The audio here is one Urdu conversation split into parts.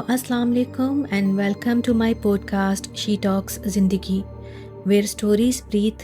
Assalamu alaikum and welcome to my podcast She Talks Zindagi where stories breathe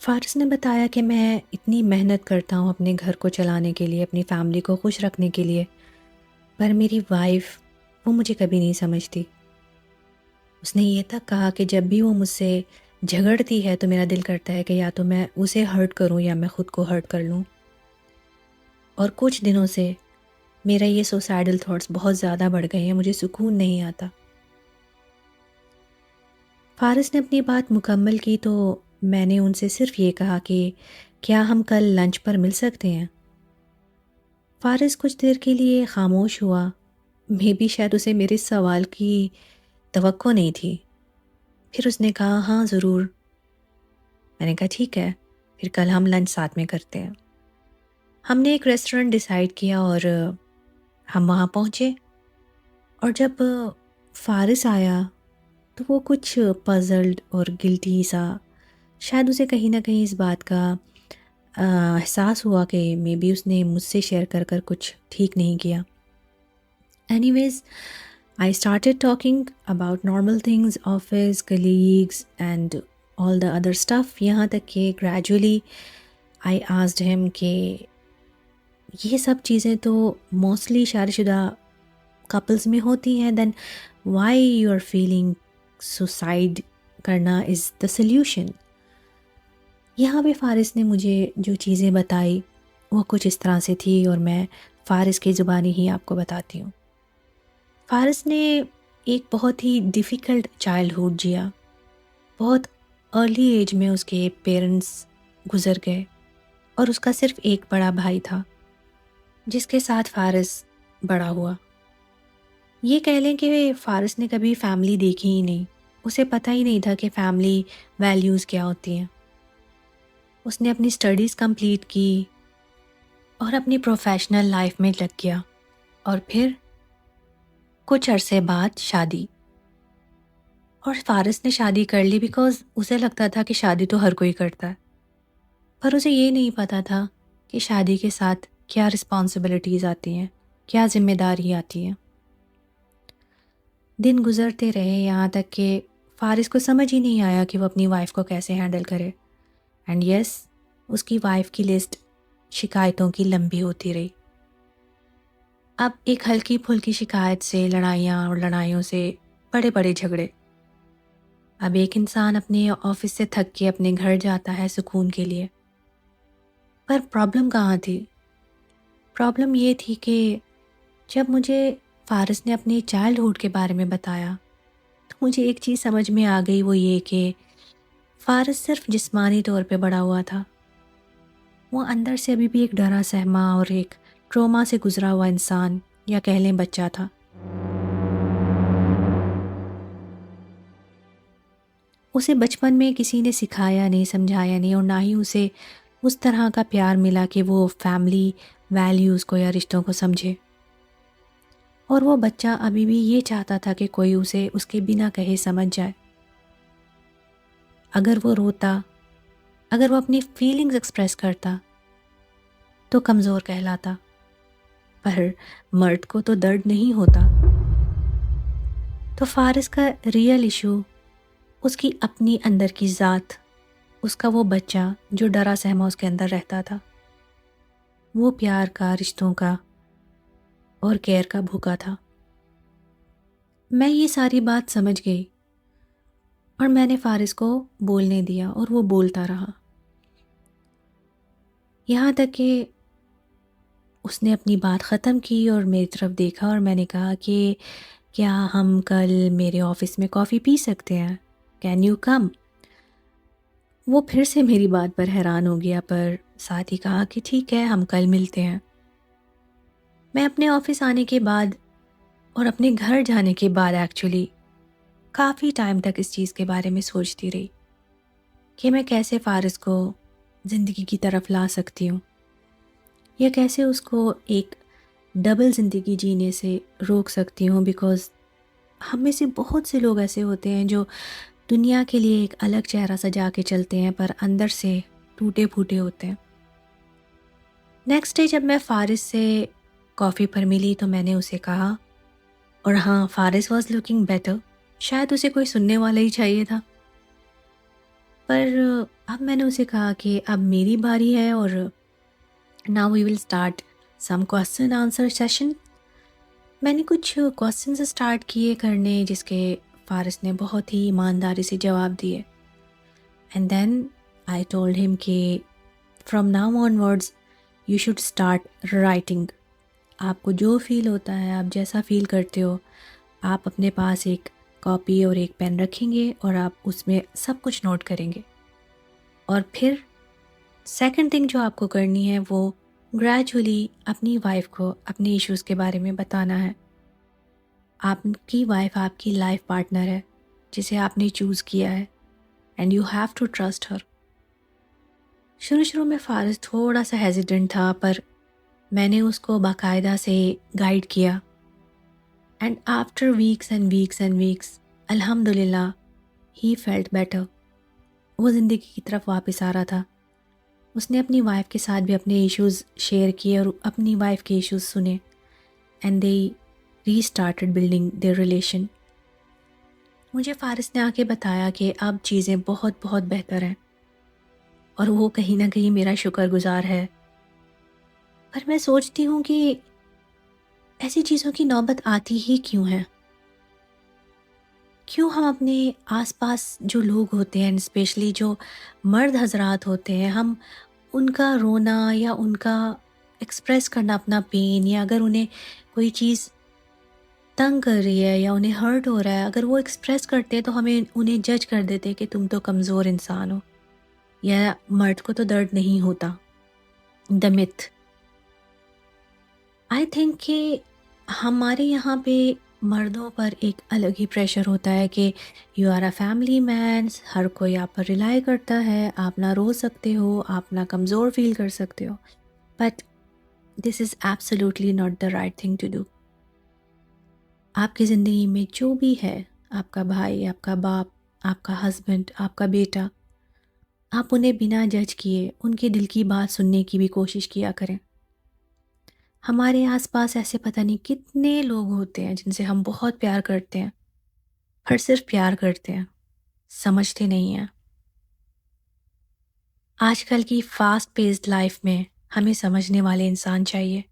فارس نے بتایا کہ میں اتنی محنت کرتا ہوں اپنے گھر کو چلانے کے لیے، اپنی فیملی کو خوش رکھنے کے لیے، پر میری وائف وہ مجھے کبھی نہیں سمجھتی۔ اس نے یہ تک کہا کہ جب بھی وہ مجھ سے جھگڑتی ہے تو میرا دل کرتا ہے کہ یا تو میں اسے ہرٹ کروں یا میں خود کو ہرٹ کر لوں۔ اور کچھ دنوں سے میرا یہ سوسائڈل تھاٹس بہت زیادہ بڑھ گئے ہیں، مجھے سکون نہیں آتا۔ فارس نے اپنی بات مکمل کی تو میں نے ان سے صرف یہ کہا کہ کیا ہم کل لنچ پر مل سکتے ہیں؟ فارس کچھ دیر کے لیے خاموش ہوا، میں بھی شاید اسے میرے سوال کی توقع نہیں تھی۔ پھر اس نے کہا ہاں ضرور۔ میں نے کہا ٹھیک ہے، پھر کل ہم لنچ ساتھ میں کرتے ہیں۔ ہم نے ایک ریسٹورنٹ ڈیسائیڈ کیا اور ہم وہاں پہنچے، اور جب فارس آیا تو وہ کچھ پزلڈ اور گلٹی سا، شاید اسے کہیں نہ کہیں اس بات کا احساس ہوا کہ مے بی اس نے مجھ سے شیئر کر کر کچھ ٹھیک نہیں کیا۔ Anyways I started talking about normal things, office, colleagues and all the other stuff، یہاں تک کہ gradually I asked him کہ یہ سب چیزیں تو موسٹلی شادی شدہ کپلز میں ہوتی ہیں، then why you are feeling suicide کرنا از دا سلیوشن۔ یہاں پہ فارس نے مجھے جو چیزیں بتائی وہ کچھ اس طرح سے تھی، اور میں فارس کی زبانی ہی آپ کو بتاتی ہوں۔ فارس نے ایک بہت ہی ڈیفیکلٹ چائلڈہوڈ جیا۔ بہت ارلی ایج میں اس کے پیرنٹس گزر گئے، اور اس کا صرف ایک بڑا بھائی تھا جس کے ساتھ فارس بڑا ہوا۔ یہ کہہ لیں کہ فارس نے کبھی فیملی دیکھی ہی نہیں، اسے پتہ ہی نہیں تھا کہ فیملی ویلیوز کیا ہوتی ہیں۔ اس نے اپنی اسٹڈیز کمپلیٹ کی اور اپنی پروفیشنل لائف میں لگ گیا، اور پھر کچھ عرصے بعد شادی۔ اور فارس نے شادی کر لی بیکاز اسے لگتا تھا کہ شادی تو ہر کوئی کرتا ہے، پر اسے یہ نہیں پتا تھا کہ شادی کے ساتھ کیا رسپانسبلٹیز آتی ہیں، کیا ذمہ داری آتی ہیں۔ دن گزرتے رہے یہاں تک کہ فارس کو سمجھ ہی نہیں آیا کہ وہ اپنی وائف کو کیسے ہینڈل کرے، اینڈ یس، اس کی وائف کی لسٹ شکایتوں کی لمبی ہوتی رہی۔ اب ایک ہلکی پھلکی شکایت سے لڑائیاں، اور لڑائیوں سے بڑے بڑے جھگڑے۔ اب ایک انسان اپنے آفس سے تھک کے اپنے گھر جاتا ہے سکون کے لیے، پر پرابلم کہاں تھی؟ پرابلم یہ تھی کہ جب مجھے فارس نے اپنے چائلڈہوڈ کے بارے میں بتایا تو مجھے ایک چیز سمجھ میں آ گئی، وہ یہ کہ فارس صرف جسمانی طور پہ بڑا ہوا تھا، وہ اندر سے ابھی بھی ایک ڈرا سہما اور ایک ٹروما سے گزرا ہوا انسان، یا کہہ لیں بچہ تھا۔ اسے بچپن میں کسی نے سکھایا نہیں، سمجھایا نہیں، اور نہ ہی اسے اس طرح کا پیار ملا کہ وہ فیملی ویلیوز کو یا رشتوں کو سمجھے، اور وہ بچہ ابھی بھی یہ چاہتا تھا کہ کوئی اسے اس کے بنا کہے سمجھ جائے۔ اگر وہ روتا، اگر وہ اپنی فیلنگز ایکسپریس کرتا تو کمزور کہلاتا، پر مرد کو تو درد نہیں ہوتا۔ تو فارس کا ریئل ایشو اس کی اپنی اندر کی ذات، اس کا وہ بچہ جو ڈرا سہما اس کے اندر رہتا تھا، وہ پیار کا، رشتوں کا اور کیئر کا بھوکا تھا۔ میں یہ ساری بات سمجھ گئی، اور میں نے فارس کو بولنے دیا اور وہ بولتا رہا، یہاں تک کہ اس نے اپنی بات ختم کی اور میری طرف دیکھا، اور میں نے کہا کہ کیا ہم کل میرے آفس میں کافی پی سکتے ہیں؟ Can you come? وہ پھر سے میری بات پر حیران ہو گیا، پر ساتھ ہی کہا کہ ٹھیک ہے، ہم کل ملتے ہیں۔ میں اپنے آفس آنے کے بعد اور اپنے گھر جانے کے بعد ایکچولی کافی ٹائم تک اس چیز کے بارے میں سوچتی رہی کہ میں کیسے فارس کو زندگی کی طرف لا سکتی ہوں، یا کیسے اس کو ایک ڈبل زندگی جینے سے روک سکتی ہوں، بیکاز ہم میں سے بہت سے لوگ ایسے ہوتے ہیں جو دنیا کے لیے ایک الگ چہرہ سجا کے چلتے ہیں، پر اندر سے ٹوٹے پھوٹے ہوتے ہیں۔ نیکسٹ ڈے جب میں فارس سے کافی پر ملی تو میں نے اسے کہا، اور ہاں، فارس واز لوکنگ بیٹر، شاید اسے کوئی سننے والا ہی چاہیے تھا۔ پر اب میں نے اسے کہا کہ اب میری باری ہے اور now we will start some question answer session. میں نے کچھ کوسچنز اسٹارٹ کیے کرنے جس کے فارس نے بہت ہی ایمانداری سے جواب دیے. And then I told him کہ from now on words you should start writing. آپ کو جو فیل ہوتا ہے، آپ جیسا فیل کرتے ہو، آپ اپنے پاس ایک کاپی اور ایک پین رکھیں گے اور آپ اس میں سب کچھ نوٹ کریں گے. اور پھر سیکنڈ تھنگ جو آپ کو کرنی ہے وہ گریجولی اپنی وائف کو اپنے ایشوز کے بارے میں بتانا ہے. آپ کی وائف آپ کی لائف پارٹنر ہے جسے آپ نے چوز کیا ہے and you have to trust her. شروع میں فارس تھوڑا سا ہیزیٹنٹ تھا، پر میں نے اس کو باقاعدہ سے گائیڈ کیا. And after weeks and weeks and weeks الحمد للہ ہی فیلٹ بیٹر. وہ زندگی کی طرف واپس آ رہا تھا. اس نے اپنی وائف کے ساتھ بھی اپنے ایشوز شیئر کیے اور اپنی وائف کے ایشوز سنے and they restarted building their relation. مجھے فارس نے آ کے بتایا کہ اب چیزیں بہت بہت بہتر ہیں اور وہ کہیں نہ کہیں میرا شکر گزار ہے. پر میں سوچتی ہوں کہ ایسی چیزوں کی نوبت آتی ہی کیوں ہے؟ کیوں ہم اپنے آس پاس جو لوگ ہوتے ہیں اسپیشلی جو مرد حضرات ہوتے ہیں، ہم ان کا رونا یا ان کا ایکسپریس کرنا اپنا پین، یا اگر انہیں کوئی چیز تنگ کر رہی ہے یا انہیں ہرٹ ہو رہا ہے، اگر وہ ایکسپریس کرتے ہیں تو ہمیں انہیں جج کر دیتے کہ تم تو کمزور انسان ہو یا مرد کو تو درد نہیں ہوتا. دا myth. آئی تھنک کہ ہمارے یہاں پہ مردوں پر ایک الگ ہی پریشر ہوتا ہے کہ you are a family man, ہر کوئی آپ پر ریلائی کرتا ہے، آپ نہ رو سکتے ہو، آپ نہ کمزور فیل کر سکتے ہو. But this is absolutely not the right thing to do. آپ کی زندگی میں جو بھی ہے، آپ کا بھائی، آپ کا باپ، آپ کا ہسبینڈ، آپ کا بیٹا، آپ انہیں بنا جج کیے ان کے دل کی بات سننے کی بھی کوشش کیا کریں. ہمارے آس پاس ایسے پتہ نہیں کتنے لوگ ہوتے ہیں جن سے ہم بہت پیار کرتے ہیں، پر صرف پیار کرتے ہیں، سمجھتے نہیں ہیں. آج کل کی فاسٹ پیسڈ لائف میں ہمیں سمجھنے والے انسان چاہیے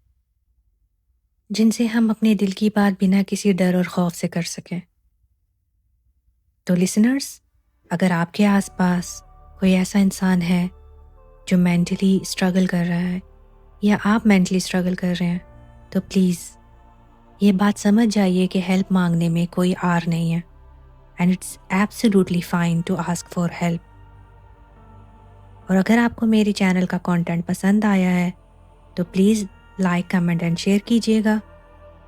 جن سے ہم اپنے دل کی بات بنا کسی ڈر اور خوف سے کر سکیں. تو لسنرز، اگر آپ کے آس پاس کوئی ایسا انسان ہے جو مینٹلی اسٹرگل کر رہا ہے یا آپ مینٹلی اسٹرگل کر رہے ہیں، تو پلیز یہ بات سمجھ جائیے کہ ہیلپ مانگنے میں کوئی آر نہیں ہے and it's absolutely fine to ask for help. اور اگر آپ کو میری چینل کا کانٹینٹ پسند آیا ہے تو please like, comment and share کیجیے گا.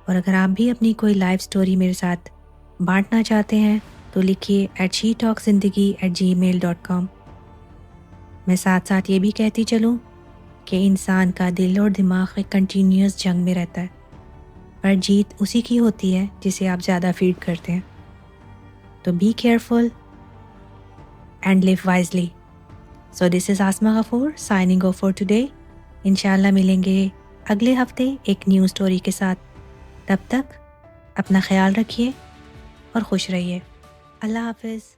اور اگر آپ بھی اپنی کوئی لائف سٹوری میرے ساتھ بانٹنا چاہتے ہیں تو لکھیے @shetalkzindagi@gmail.com. میں ساتھ ساتھ یہ بھی کہتی چلوں کہ انسان کا دل اور دماغ ایک کنٹینیوس جنگ میں رہتا ہے، پر جیت اسی کی ہوتی ہے جسے آپ زیادہ فیڈ کرتے ہیں. تو be careful and live wisely. So this is Asma Ghafoor signing of for today. انشاءاللہ ملیں گے اگلے ہفتے ایک نیو سٹوری کے ساتھ. تب تک اپنا خیال رکھیے اور خوش رہیے. اللہ حافظ.